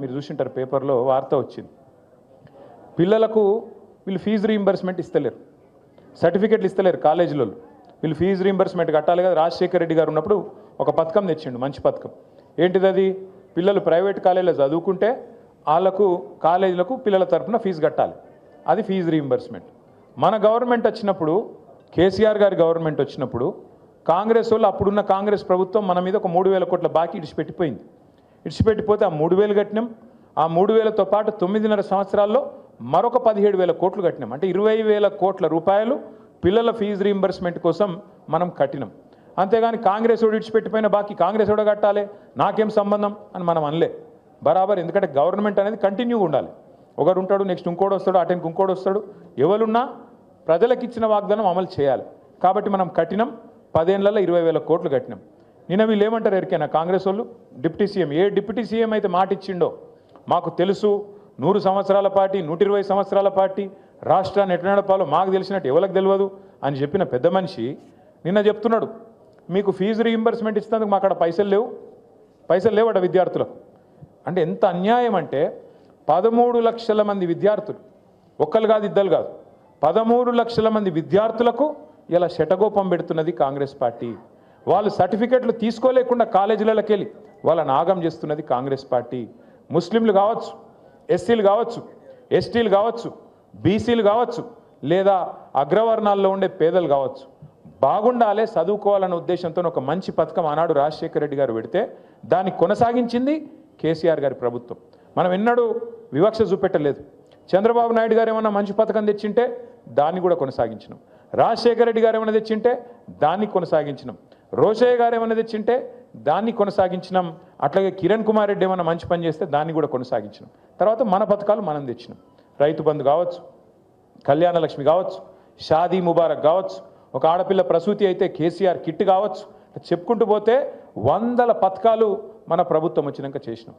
మీరు చూసింటారు పేపర్లో వార్త వచ్చింది. పిల్లలకు వీళ్ళు ఫీజు రీయింబర్స్మెంట్ ఇస్తలేరు, సర్టిఫికెట్లు ఇస్తలేరు కాలేజీలో. వీళ్ళు ఫీజు రీయింబర్స్మెంట్ కట్టాలి కదా. రాజశేఖర రెడ్డి గారు ఉన్నప్పుడు ఒక పథకం తెచ్చిండు, మంచి పథకం. ఏంటిది అది? పిల్లలు ప్రైవేట్ కాలేజీలో చదువుకుంటే వాళ్ళకు కాలేజీలకు పిల్లల తరఫున ఫీజు కట్టాలి. అది ఫీజు రీయింబర్స్మెంట్. మన గవర్నమెంట్ వచ్చినప్పుడు, కేసీఆర్ గారి గవర్నమెంట్ వచ్చినప్పుడు కాంగ్రెస్ వాళ్ళు, అప్పుడున్న కాంగ్రెస్ ప్రభుత్వం మన మీద ఒక 3,000 కోట్ల బాకీ ఇడిచిపెట్టిపోయింది. ఇడిచిపెట్టిపోతే ఆ 3,000 కట్టినాం. ఆ 3,000తో పాటు 9.5 సంవత్సరాల్లో మరొక 17,000 కోట్లు కట్టినాం. అంటే 20,000 కోట్ల రూపాయలు పిల్లల ఫీజు రీయింబర్స్మెంట్ కోసం మనం కట్టినాం. అంతేగాని కాంగ్రెస్ వాడు ఇడిచిపెట్టిపోయిన బాకీ కాంగ్రెస్ వాడు కట్టాలి, నాకేం సంబంధం అని మనం అనలే. బరాబర్. ఎందుకంటే గవర్నమెంట్ అనేది కంటిన్యూగా ఉండాలి. ఒకడు ఉంటాడు, నెక్స్ట్ ఇంకోటి వస్తాడు, అటెంకి ఇంకోటి వస్తాడు. ఎవరున్నా ప్రజలకు ఇచ్చిన వాగ్దానం అమలు చేయాలి. కాబట్టి మనం కట్టినాం. 10 ఏళ్లలో 20,000 కోట్లు కట్టినాం. నిన్న వీళ్ళు ఏమంటారు ఎరికైనా కాంగ్రెస్ వాళ్ళు? డిప్యూటీ సీఎం, ఏ డిప్యూటీ సీఎం అయితే మాట ఇచ్చిండో మాకు తెలుసు, 100 సంవత్సరాల పార్టీ, 120 సంవత్సరాల పార్టీ, రాష్ట్రాన్ని ఎట్లా నడపాలో మాకు తెలిసినట్టు ఎవరికి తెలియదు అని చెప్పిన పెద్ద మనిషి నిన్న చెప్తున్నాడు, మీకు ఫీజు రీయింబర్స్మెంట్ ఇస్తున్నందుకు మా అక్కడ పైసలు లేవట విద్యార్థులకు. అంటే ఎంత అన్యాయం అంటే 13 లక్షల మంది విద్యార్థులు, ఒక్కరు కాదు ఇద్దరు కాదు, 13 లక్షల మంది విద్యార్థులకు ఇలా శటగోపం పెడుతున్నది కాంగ్రెస్ పార్టీ. వాళ్ళు సర్టిఫికెట్లు తీసుకోలేకుండా కాలేజీలకి వెళ్ళి వాళ్ళని ఆగం చేస్తున్నది కాంగ్రెస్ పార్టీ. ముస్లింలు కావచ్చు, ఎస్సీలు కావచ్చు, ఎస్టీలు కావచ్చు, బీసీలు కావచ్చు, లేదా అగ్రవర్ణాల్లో ఉండే పేదలు కావచ్చు, బాగుండాలే, చదువుకోవాలన్న ఉద్దేశంతో ఒక మంచి పథకం ఆనాడు రాజశేఖర రెడ్డి గారు పెడితే దాన్ని కొనసాగించింది కేసీఆర్ గారి ప్రభుత్వం. మనం ఎన్నడూ వివక్ష చూపెట్టలేదు. చంద్రబాబు నాయుడు గారు ఏమన్నా మంచి పథకం తెచ్చింటే దాన్ని కూడా కొనసాగించినాం. రాజశేఖర రెడ్డి గారు ఏమైనా తెచ్చింటే దాన్ని కొనసాగించినాం. రోషయ్య గారు ఏమైనా తెచ్చింటే దాన్ని కొనసాగించినాం. అట్లాగే కిరణ్ కుమార్ రెడ్డి ఏమైనా మంచి పని చేస్తే దాన్ని కూడా కొనసాగించినాం. తర్వాత మన పథకాలు మనం తెచ్చినాం. రైతు బంధు కావచ్చు, కళ్యాణ లక్ష్మి కావచ్చు, షాదీ ముబారక్ కావచ్చు, ఒక ఆడపిల్ల ప్రసూతి అయితే కేసీఆర్ కిట్ కావచ్చు, చెప్పుకుంటూ పోతే వందల పథకాలు మన ప్రభుత్వం వచ్చినాక చేసినాం.